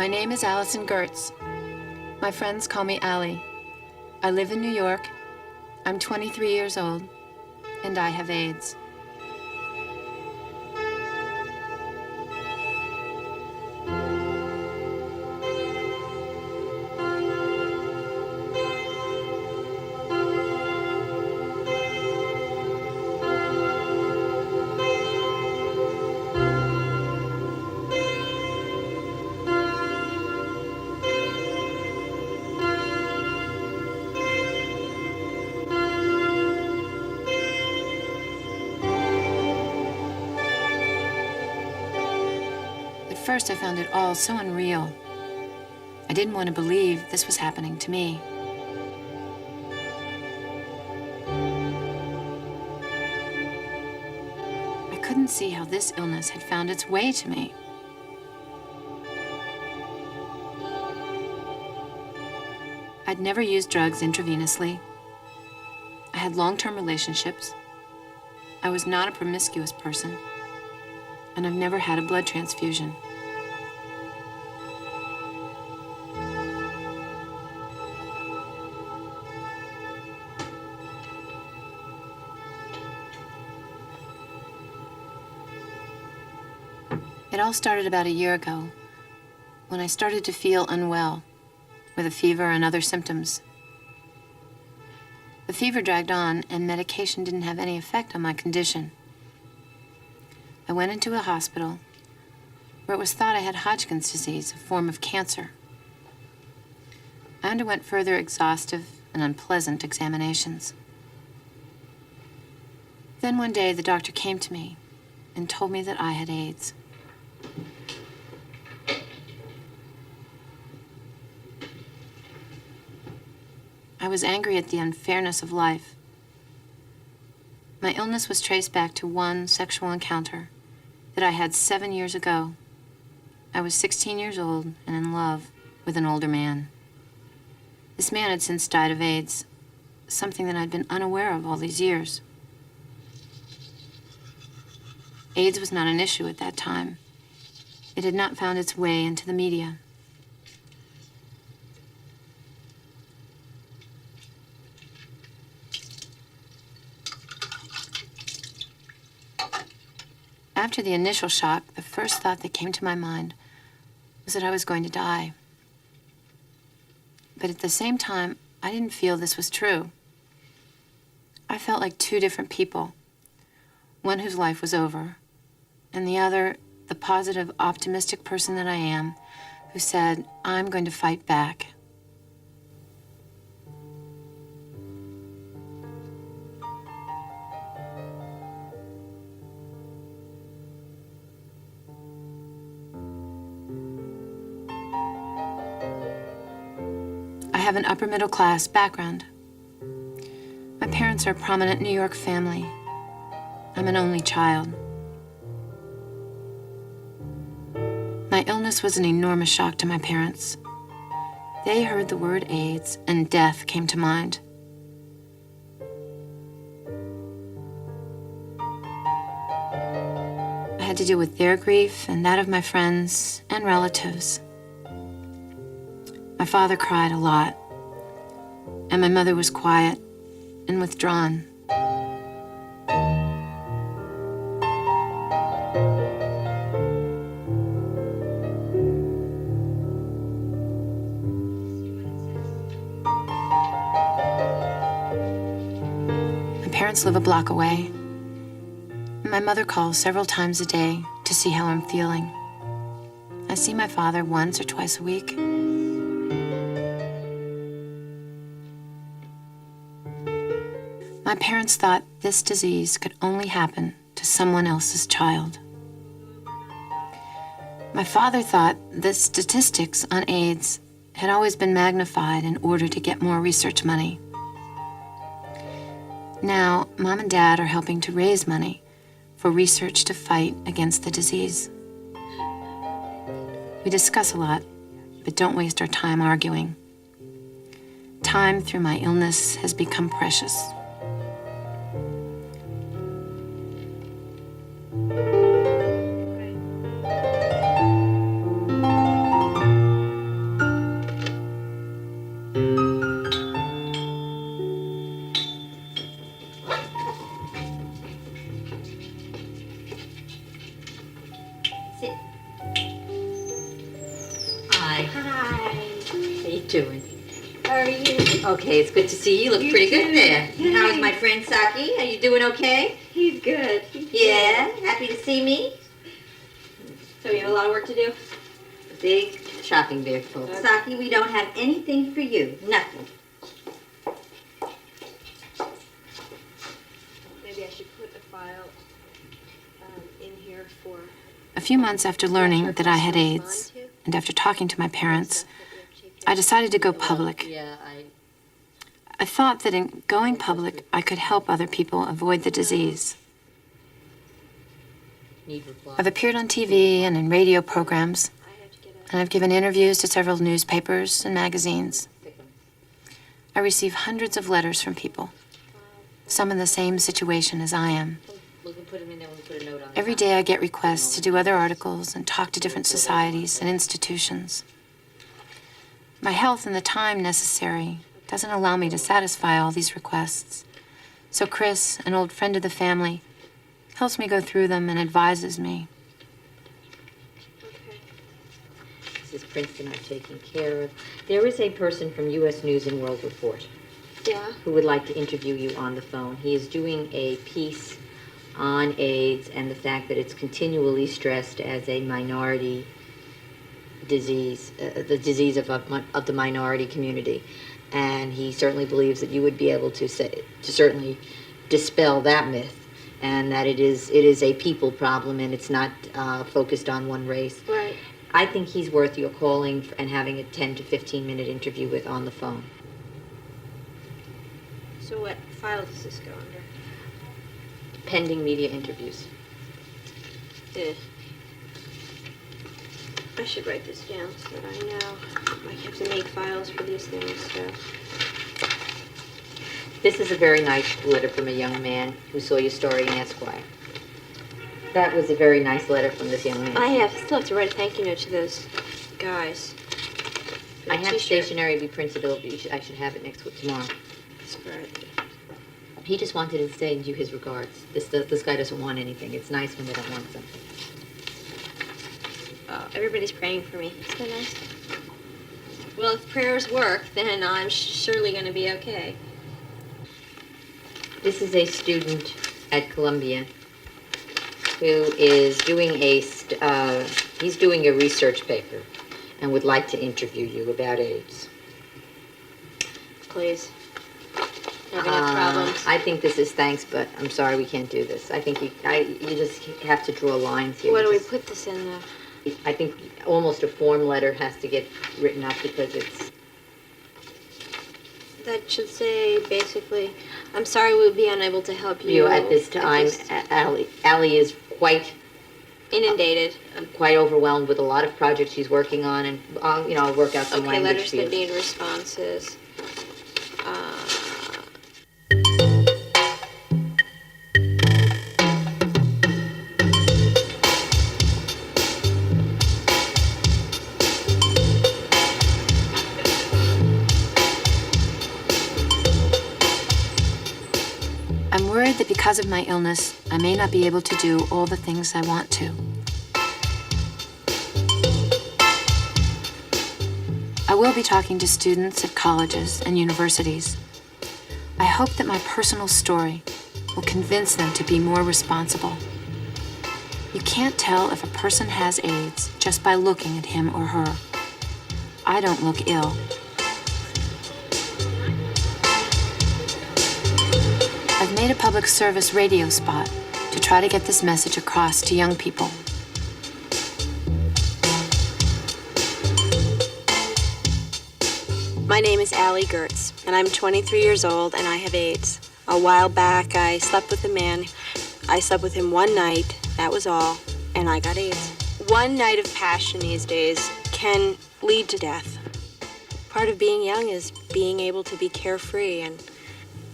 My name is Allison Gertz. My friends call me Allie. I live in New York. I'm 23 years old, and I have AIDS. At first, I found it all so unreal. I didn't want to believe this was happening to me. I couldn't see how this illness had found its way to me. I'd never used drugs intravenously. I had long-term relationships. I was not a promiscuous person. And I've never had a blood transfusion. It all started about a year ago, when I started to feel unwell, with a fever and other symptoms. The fever dragged on, and medication didn't have any effect on my condition. I went into a hospital where it was thought I had Hodgkin's disease, a form of cancer. I underwent further exhaustive and unpleasant examinations. Then one day, the doctor came to me and told me that I had AIDS. I was angry at the unfairness of life. My illness was traced back to one sexual encounter that I had 7 years ago. I was 16 years old and in love with an older man. This man had since died of AIDS, something that I'd been unaware of all these years. AIDS was not an issue at that time. It had not found its way into the media. After the initial shock, the first thought that came to my mind was that I was going to die. But at the same time, I didn't feel this was true. I felt like two different people. One whose life was over, and the other, the positive, optimistic person that I am, who said, I'm going to fight back. I have an upper middle class background. My parents are a prominent New York family. I'm an only child. My illness was an enormous shock to my parents. They heard the word AIDS and death came to mind. I had to deal with their grief and that of my friends and relatives. My father cried a lot, and my mother was quiet and withdrawn. My parents live a block away. My mother calls several times a day to see how I'm feeling. I see my father once or twice a week. My parents thought this disease could only happen to someone else's child. My father thought the statistics on AIDS had always been magnified in order to get more research money. Now, Mom and Dad are helping to raise money for research to fight against the disease. We discuss a lot, but don't waste our time arguing. Time through my illness has become precious. Hi. Hi. How you doing? How are you? Okay, it's good to see you. Look You pretty too. good there. How's my friend Saki? Are you doing okay? He's good. Yeah? Happy to see me? So we have a lot of work to do? Big shopping bag full. Okay. Saki, we don't have anything for you. Nothing. Maybe I should put a file in here for... A few months after learning that I had AIDS, and after talking to my parents, I decided to go public. Yeah, I thought that in going public, I could help other people avoid the disease. need reply. I've appeared on TV and in radio programs, and I've given interviews to several newspapers and magazines. I receive hundreds of letters from people, some in the same situation as I am. We can put them in there, we'll put a note on the Every top. day I get requests to do other articles and talk to different societies and institutions. My health and the time necessary doesn't allow me to satisfy all these requests. So Chris, an old friend of the family, helps me go through them and advises me. This is Princeton I've taken care of. There is a person from U.S. News and World Report Yeah. who would like to interview you on the phone. He is doing a piece on AIDS and the fact that it's continually stressed as a minority disease, the disease of the minority community. And he certainly believes that you would be able to certainly dispel that myth, and that it is a people problem and it's not focused on one race. Right. I think he's worth your calling and having a 10 to 15 minute interview with on the phone. So what file does this go under? Pending media interviews. I should write this down so that I know. I have to make files for these things, so... This is a very nice letter from a young man who saw your story in Esquire. That was a very nice letter from this young man. I still have to write a thank you note to those guys. I have stationery to be printed over. I should have it next week tomorrow. He just wanted to send you his regards. This guy doesn't want anything. It's nice when they don't want something. Oh, everybody's praying for me. Isn't that nice? Well, if prayers work, then I'm surely going to be okay. This is a student at Columbia who is doing he's doing a research paper and would like to interview you about AIDS. Please. Having enough problems. I think this is thanks, but I'm sorry we can't do this. I think you just have to draw lines here. What do we put this in, though? I think almost a form letter has to get written up because it's... That should say, basically, I'm sorry we'll be unable to help you. You at this time, Allie is quite inundated. Quite overwhelmed with a lot of projects she's working on, and I'll work out some language letters for you. that need responses. I'm worried that because of my illness, I may not be able to do all the things I want to. I will be talking to students at colleges and universities. I hope that my personal story will convince them to be more responsible. You can't tell if a person has AIDS just by looking at him or her. I don't look ill. I've made a public service radio spot to try to get this message across to young people. My name is Allie Gertz, and I'm 23 years old, and I have AIDS. A while back, I slept with a man. I slept with him one night, that was all, and I got AIDS. One night of passion these days can lead to death. Part of being young is being able to be carefree, and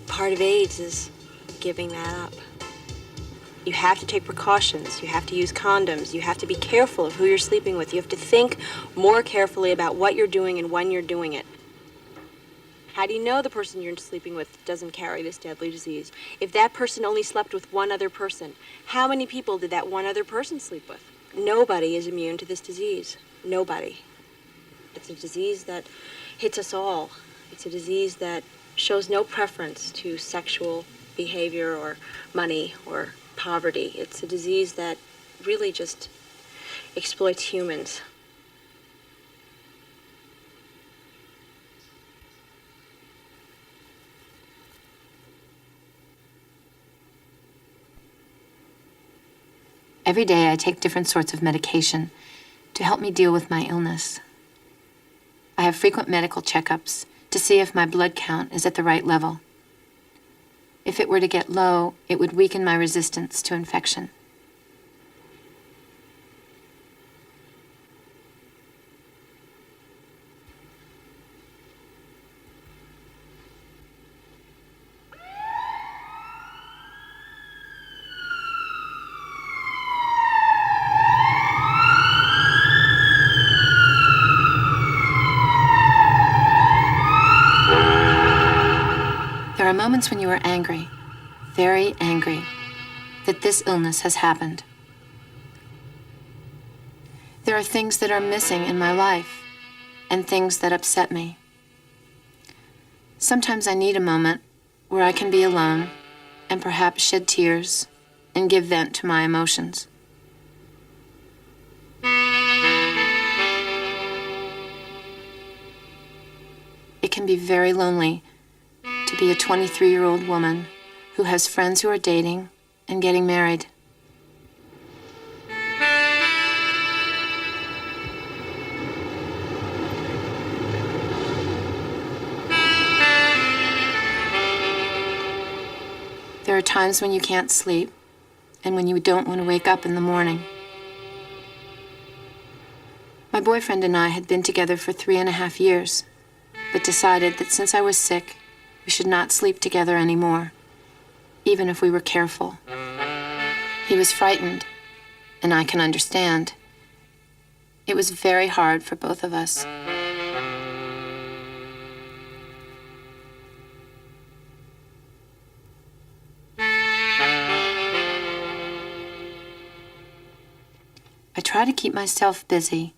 part of AIDS is giving that up. You have to take precautions. You have to use condoms. You have to be careful of who you're sleeping with. You have to think more carefully about what you're doing and when you're doing it. How do you know the person you're sleeping with doesn't carry this deadly disease? If that person only slept with one other person, how many people did that one other person sleep with? Nobody is immune to this disease. Nobody. It's a disease that hits us all. It's a disease that shows no preference to sexual behavior or money or poverty. It's a disease that really just exploits humans. Every day I take different sorts of medication to help me deal with my illness. I have frequent medical checkups to see if my blood count is at the right level. If it were to get low, it would weaken my resistance to infection. There are moments when you are angry, very angry, that this illness has happened. There are things that are missing in my life, and things that upset me. Sometimes I need a moment where I can be alone and perhaps shed tears and give vent to my emotions. It can be very lonely to be a 23-year-old woman who has friends who are dating and getting married. There are times when you can't sleep and when you don't want to wake up in the morning. My boyfriend and I had been together for 3.5 years, but decided that since I was sick, we should not sleep together anymore, even if we were careful. He was frightened, and I can understand. It was very hard for both of us. I try to keep myself busy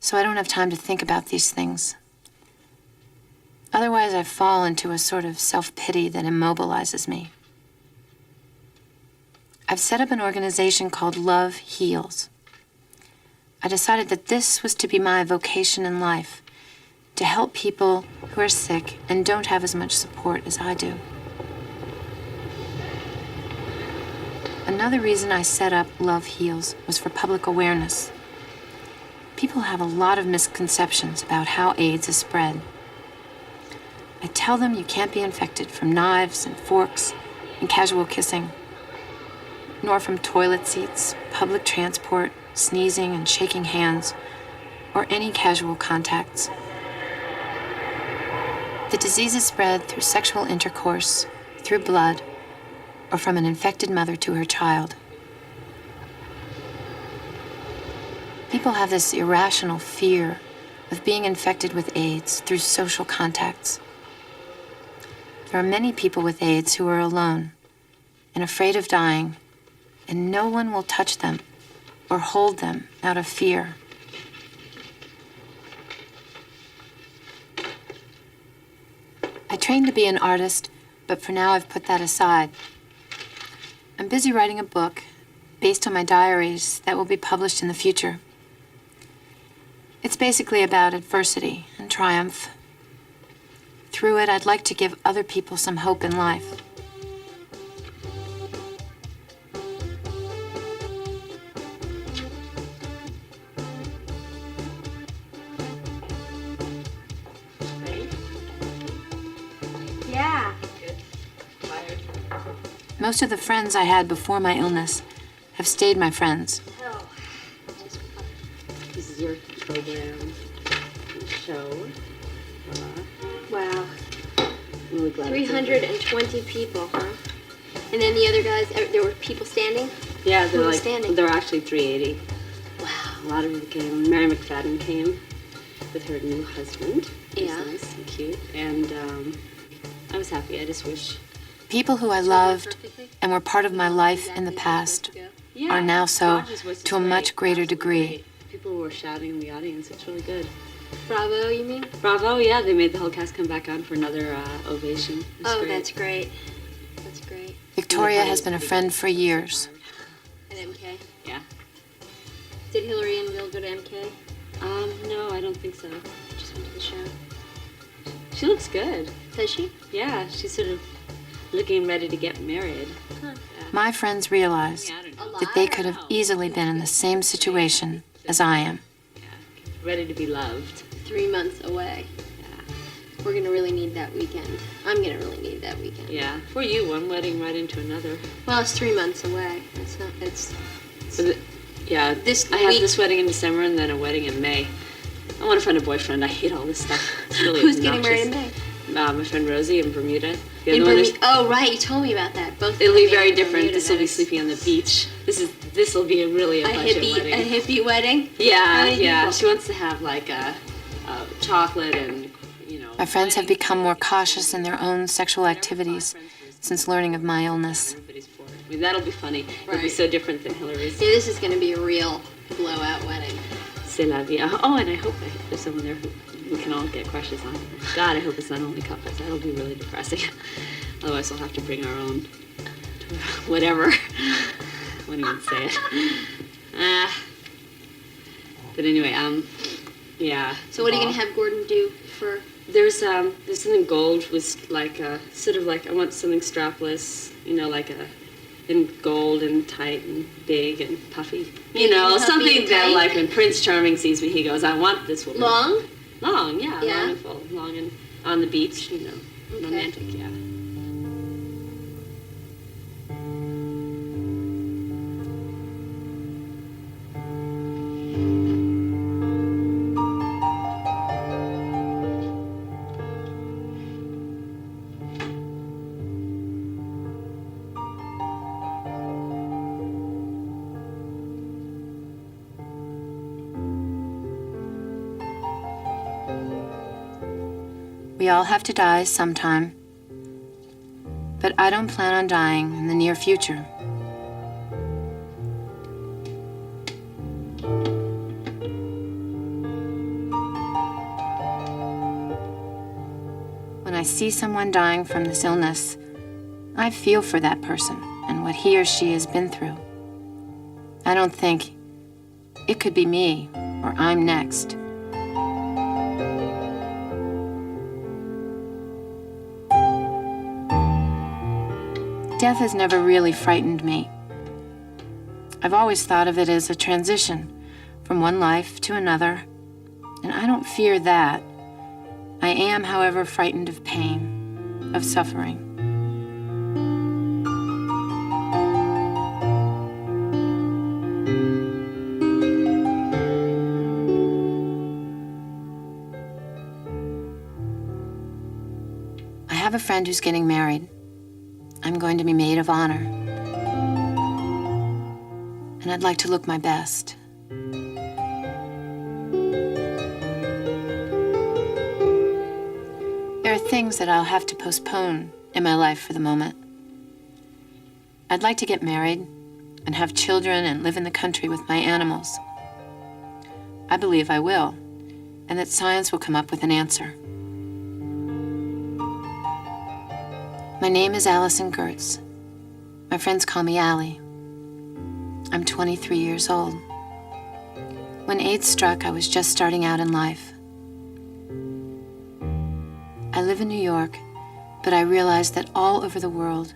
so I don't have time to think about these things. Otherwise, I fall into a sort of self-pity that immobilizes me. I've set up an organization called Love Heals. I decided that this was to be my vocation in life, to help people who are sick and don't have as much support as I do. Another reason I set up Love Heals was for public awareness. People have a lot of misconceptions about how AIDS is spread. I tell them you can't be infected from knives and forks and casual kissing, nor from toilet seats, public transport, sneezing and shaking hands, or any casual contacts. The disease is spread through sexual intercourse, through blood, or from an infected mother to her child. People have this irrational fear of being infected with AIDS through social contacts. There are many people with AIDS who are alone and afraid of dying, and no one will touch them or hold them out of fear. I trained to be an artist, but for now I've put that aside. I'm busy writing a book based on my diaries that will be published in the future. It's basically about adversity and triumph. Through it, I'd like to give other people some hope in life. Yeah. Most of the friends I had before my illness have stayed my friends. This is your program, show. Wow. I'm really glad. it's in here. 320 people, huh? And then the other guys, there were people standing? Yeah, Who they're was like standing? there were actually 380. Wow. A lot of people came. Mary McFadden came with her new husband. He was Yeah. nice and cute, and I was happy. I just wish. People who I loved and were part of my life in the past Yeah, are now so Roger's voice is to a much great. greater Absolutely degree. great. People were shouting in the audience. It's really good. Bravo, you mean? Bravo, yeah, they made the whole cast come back on for another ovation. It was Oh, great. that's great. That's great. Victoria has been a friend for years. At MK. Yeah. Did Hillary and Bill go to MK? No, I don't think so. Just went to the show. She looks good. Does she? Yeah, she's sort of looking ready to get married. Huh. My friends realize Yeah, I don't know. that they could have easily been in the same situation as I am. Yeah, ready to be loved. 3 months away. Yeah. We're gonna really need that weekend. I'm gonna really need that weekend. Yeah. For you, one wedding right into another. Well, it's 3 months away. It's not. But yeah, This I have week- this wedding in December and then a wedding in May. I want to find a boyfriend. I hate all this stuff. It's really Who's getting married in obnoxious. May? My friend Rosie in Bermuda. The In other one Bermuda. is- Oh, right. You told me about that. Both. It'll be of them very in different. Bermuda. This will be That is sleeping on the beach. This will be really a budget wedding. A hippie wedding. Yeah, How many yeah. people? She wants to have like a chocolate and My friends have become more cautious in their own sexual activities since learning of my illness. Everybody's for it. I mean, that'll be funny. It'll be Right. so different than Hillary's. Yeah, this is gonna be a real blowout wedding. C'est la vie. Oh, and I hope there's someone there who we can all get crushes on. God, I hope it's not only couples. That'll be really depressing. Otherwise, we'll have to bring our own. Whatever. I won't even say it. But anyway, yeah. So what are you gonna have Gordon do for? There's something gold with like sort of like I want something strapless, like in gold and tight and big and puffy. Big and puffy Something and that tight? like when Prince Charming sees me, he goes, "I want this woman." Long? Long, yeah, Yeah. long and full, long and on the beach, Okay. romantic, yeah. We all have to die sometime. But I don't plan on dying in the near future. When I see someone dying from this illness, I feel for that person and what he or she has been through. I don't think it could be me or I'm next. Death has never really frightened me. I've always thought of it as a transition from one life to another, and I don't fear that. I am, however, frightened of pain, of suffering. I have a friend who's getting married. I'm going to be maid of honor. And I'd like to look my best. There are things that I'll have to postpone in my life for the moment. I'd like to get married and have children and live in the country with my animals. I believe I will, and that science will come up with an answer. My name is Allison Gertz. My friends call me Allie. I'm 23 years old. When AIDS struck, I was just starting out in life. I live in New York, but I realize that all over the world,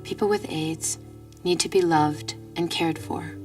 people with AIDS need to be loved and cared for.